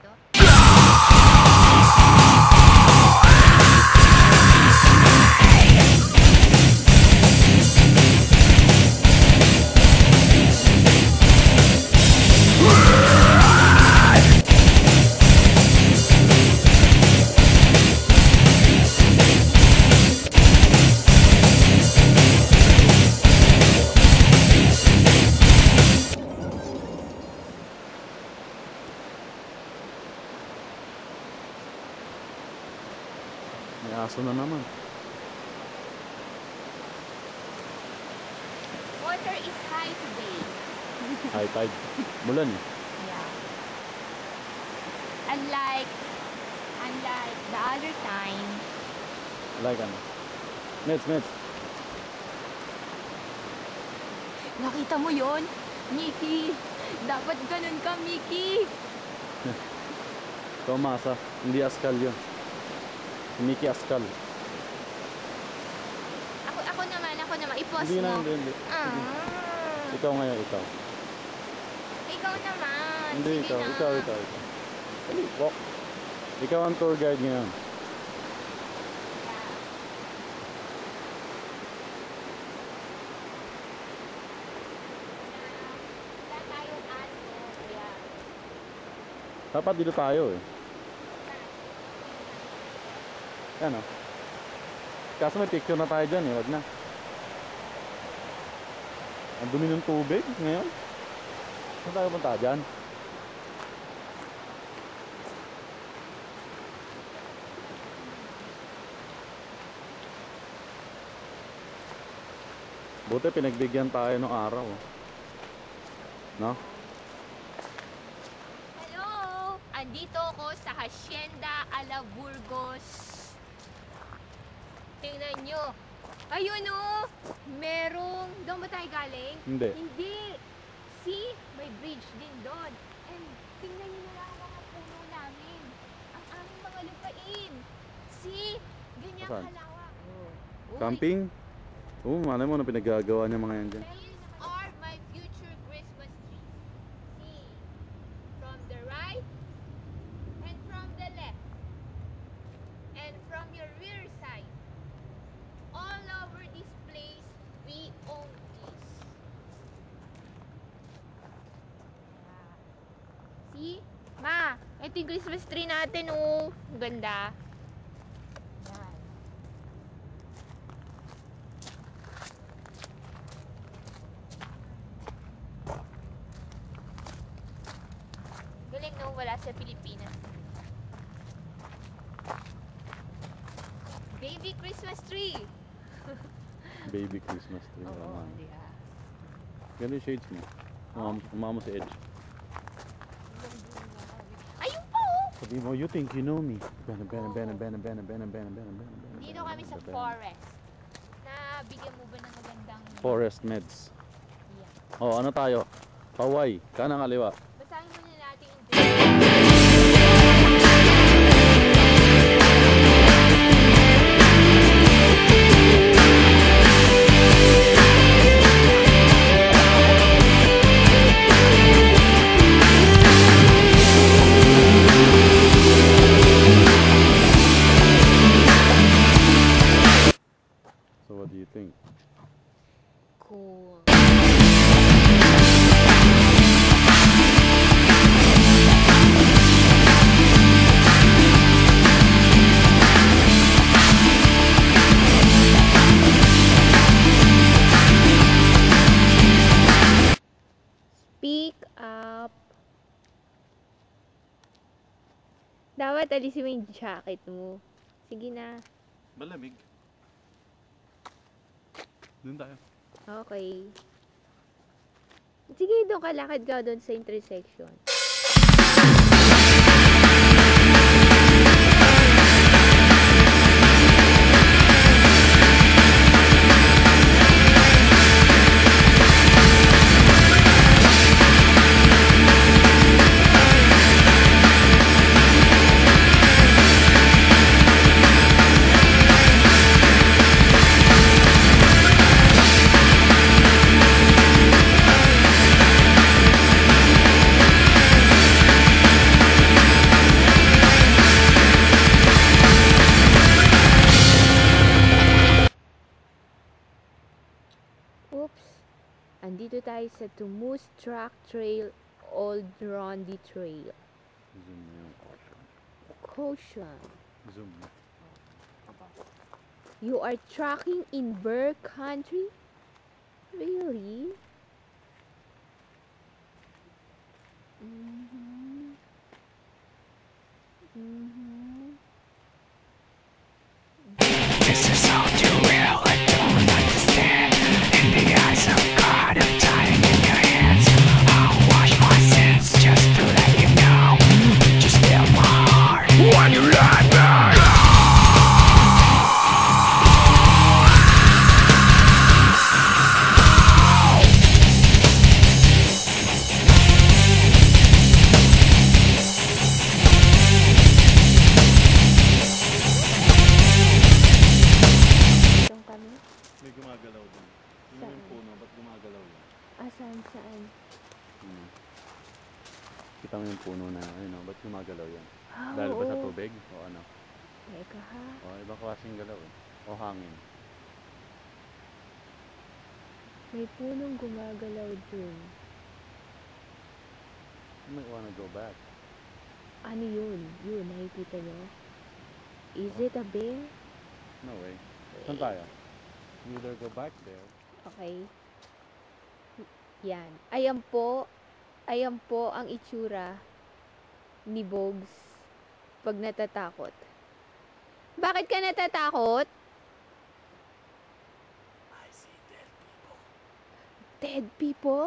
to? May aso na naman. Water is high today. High tide. Mulan eh. Yeah. Unlike the other time. Like ano? Meds. Nakita mo yon, Mickey? Dapat ganun ka, Mickey. Tomasa. Hindi Askal yun. Si Mickey Askal. Ako naman. I-pause Hindi mo. na, hindi. Ah. Ikaw ngayon, ikaw. Ikaw naman. Hindi, Sige ikaw. na. Ikaw. Dali, walk. Ikaw ang tour guide ngayon. Wala tayong ano. Kaya, Dapat dito tayo eh. Yan o. Kaso may picture na tayo dyan eh. Wag na. Ang dumi ng tubig ngayon. Saan tayo punta dyan? Buti pinagbigyan tayo ng araw. No? hello! Andito ako sa Hacienda Alaburgos. Tingnan nyo. Ayun o! Merong... Doon ba tayo galing? Hindi. Hindi. See? May bridge din doon. And tingnan nyo na lang ang mga puno namin. Ang aming mga lupain. See? Ganyan Saan? kalawak. Uy, Camping? Oo, malay mo na pinagagawa niya mga yan dyan. these are my future Christmas trees. See? From the right and from the left. And from your rear side. All over this place, we own this. See? Ma, ito yung Christmas tree natin, oh. Ang ganda. Yan. Galing, no? Wala sa Pilipinas. Baby Christmas tree. Baby Christmas tree. Oo, yeah. Ganda yung shades mo. Umama si Edge. Ayun po! Sabi mo, you think you know me. Bena. Dito kami sa forest. Nabigyan mo ba ng magandang... Forest meds. Yeah. Oh, ano tayo? Paway. Kanang kaliwa. Basahin muna natin yung... So what do you think? Cool. Speak up. Dapat alisin mo yung jacket mo. Sige na. Malamig. Doon tayo. Okay. Sige, doon ka. Lakad ka doon sa intersection. guys sa Tumus Track Trail, Old Rondi Trail. Zoom mo yung caution. Caution. Zoom mo. You are tracking in Burr Country? Really? Mm-hmm. Mm-hmm. This is all too real, I don't understand. In the eyes of God, I'm dying in your hands. I'll wash my sins just to let you know that you steal my heart when you let me go. Doon kami? May gumagalaw dun. Yun yung puno, ba't gumagalaw yun? Saan? Kita mo yung puno na, ayun o, ba't gumagalaw yun? Ah, Dahil ba sa oo. tubig? O ano? Teka ha. O, ibang klaseng galaw eh. O hangin. May punong gumagalaw dun. You might wanna go back. Ano yun? Yun, nakikita nyo? Is it a bear? No way. Saan tayo? You either go back there. Okay. Yan. Ayan po ang itsura ni Bogs pag natatakot. Bakit ka natatakot? I see dead people. Dead people?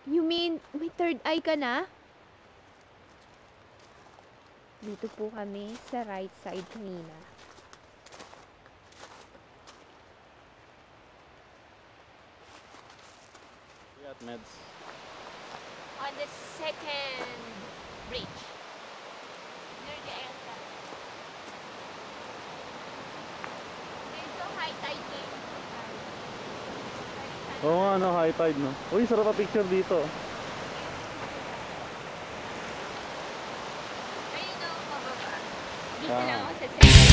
You mean, may third eye ka na? Dito po kami sa right side kanina. We at Meds. On the second bridge. Near the entrance. There's no high tide there. Oo nga, no, high tide, no? Uy, sarap pa picture dito. Ayun o, pababa. Dito Ah. lang ako sa second.